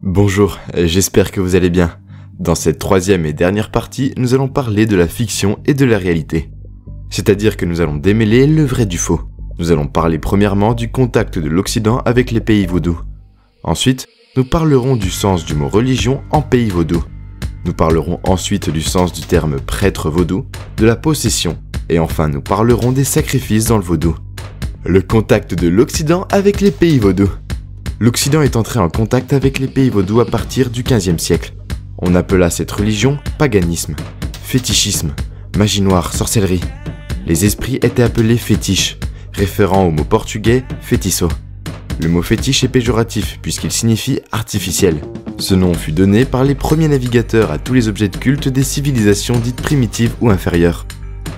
Bonjour, j'espère que vous allez bien. Dans cette troisième et dernière partie, nous allons parler de la fiction et de la réalité. C'est-à-dire que nous allons démêler le vrai du faux. Nous allons parler premièrement du contact de l'Occident avec les pays vaudous. Ensuite, nous parlerons du sens du mot religion en pays vaudou. Nous parlerons ensuite du sens du terme prêtre vaudou, de la possession, et enfin nous parlerons des sacrifices dans le vaudou. Le contact de l'Occident avec les pays vaudous. L'Occident est entré en contact avec les pays vaudous à partir du XVe siècle. On appela cette religion paganisme, fétichisme, magie noire, sorcellerie. Les esprits étaient appelés fétiches, référant au mot portugais fétiço. Le mot fétiche est péjoratif puisqu'il signifie artificiel. Ce nom fut donné par les premiers navigateurs à tous les objets de culte des civilisations dites primitives ou inférieures.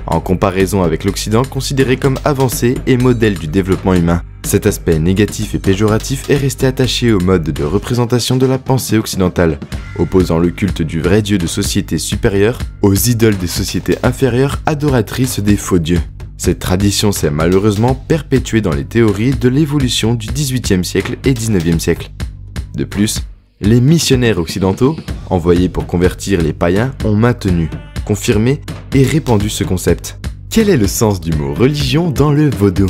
En comparaison avec l'Occident considéré comme avancé et modèle du développement humain. Cet aspect négatif et péjoratif est resté attaché au mode de représentation de la pensée occidentale, opposant le culte du vrai dieu de sociétés supérieures aux idoles des sociétés inférieures adoratrices des faux dieux. Cette tradition s'est malheureusement perpétuée dans les théories de l'évolution du XVIIIe siècle et XIXe siècle. De plus, les missionnaires occidentaux, envoyés pour convertir les païens, ont maintenu, confirmé et répandu ce concept. Quel est le sens du mot religion dans le vaudou ?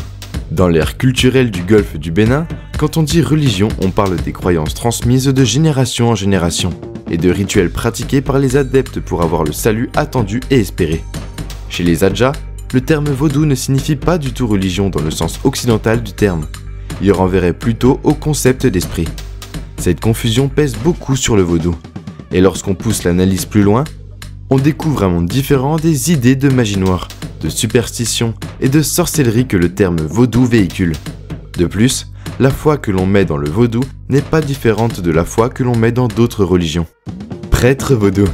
Dans l'ère culturelle du golfe du Bénin, quand on dit religion, on parle des croyances transmises de génération en génération et de rituels pratiqués par les adeptes pour avoir le salut attendu et espéré. Chez les Adjas, le terme vaudou ne signifie pas du tout religion dans le sens occidental du terme. Il renverrait plutôt au concept d'esprit. Cette confusion pèse beaucoup sur le vaudou. Et lorsqu'on pousse l'analyse plus loin, on découvre un monde différent des idées de magie noire, de superstition et de sorcellerie que le terme vaudou véhicule. De plus, la foi que l'on met dans le vaudou n'est pas différente de la foi que l'on met dans d'autres religions. Prêtre vaudou.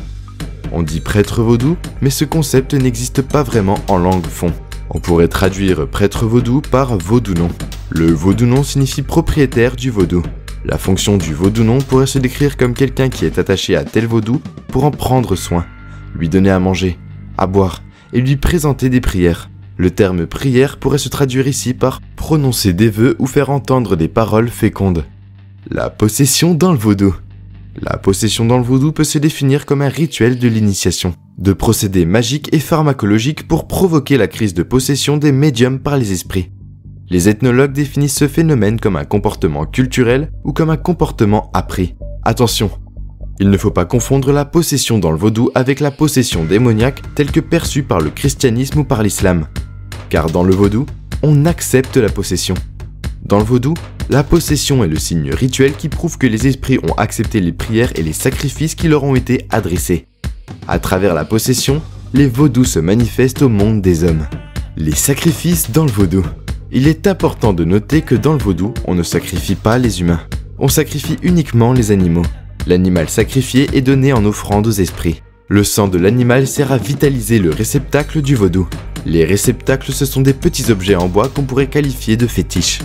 On dit prêtre vaudou, mais ce concept n'existe pas vraiment en langue fon. On pourrait traduire prêtre vaudou par vaudounon. Le vaudounon signifie propriétaire du vaudou. La fonction du vaudounon pourrait se décrire comme quelqu'un qui est attaché à tel vaudou pour en prendre soin, lui donner à manger, à boire et lui présenter des prières. Le terme prière pourrait se traduire ici par prononcer des vœux ou faire entendre des paroles fécondes. La possession dans le vaudou. La possession dans le vaudou peut se définir comme un rituel de l'initiation, de procédés magiques et pharmacologiques pour provoquer la crise de possession des médiums par les esprits. Les ethnologues définissent ce phénomène comme un comportement culturel ou comme un comportement appris. Attention, il ne faut pas confondre la possession dans le vaudou avec la possession démoniaque telle que perçue par le christianisme ou par l'islam. Car dans le vaudou, on accepte la possession. Dans le vaudou, la possession est le signe rituel qui prouve que les esprits ont accepté les prières et les sacrifices qui leur ont été adressés. À travers la possession, les vaudous se manifestent au monde des hommes. Les sacrifices dans le vaudou. Il est important de noter que dans le vaudou, on ne sacrifie pas les humains. On sacrifie uniquement les animaux. L'animal sacrifié est donné en offrande aux esprits. Le sang de l'animal sert à vitaliser le réceptacle du vaudou. Les réceptacles, ce sont des petits objets en bois qu'on pourrait qualifier de fétiches.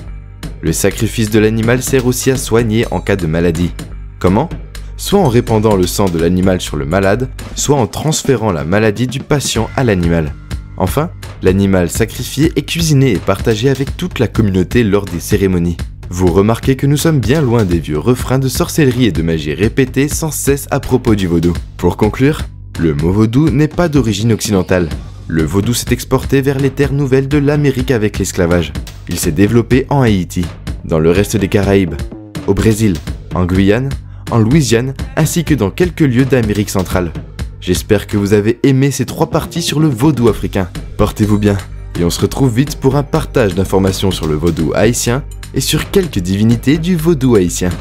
Le sacrifice de l'animal sert aussi à soigner en cas de maladie. Comment ? Soit en répandant le sang de l'animal sur le malade, soit en transférant la maladie du patient à l'animal. Enfin, l'animal sacrifié est cuisiné et partagé avec toute la communauté lors des cérémonies. Vous remarquez que nous sommes bien loin des vieux refrains de sorcellerie et de magie répétés sans cesse à propos du vaudou. Pour conclure, le mot vaudou n'est pas d'origine occidentale. Le vaudou s'est exporté vers les terres nouvelles de l'Amérique avec l'esclavage. Il s'est développé en Haïti, dans le reste des Caraïbes, au Brésil, en Guyane, en Louisiane, ainsi que dans quelques lieux d'Amérique centrale. J'espère que vous avez aimé ces 3 parties sur le vaudou africain. Portez-vous bien, et on se retrouve vite pour un partage d'informations sur le vaudou haïtien et sur quelques divinités du vaudou haïtien.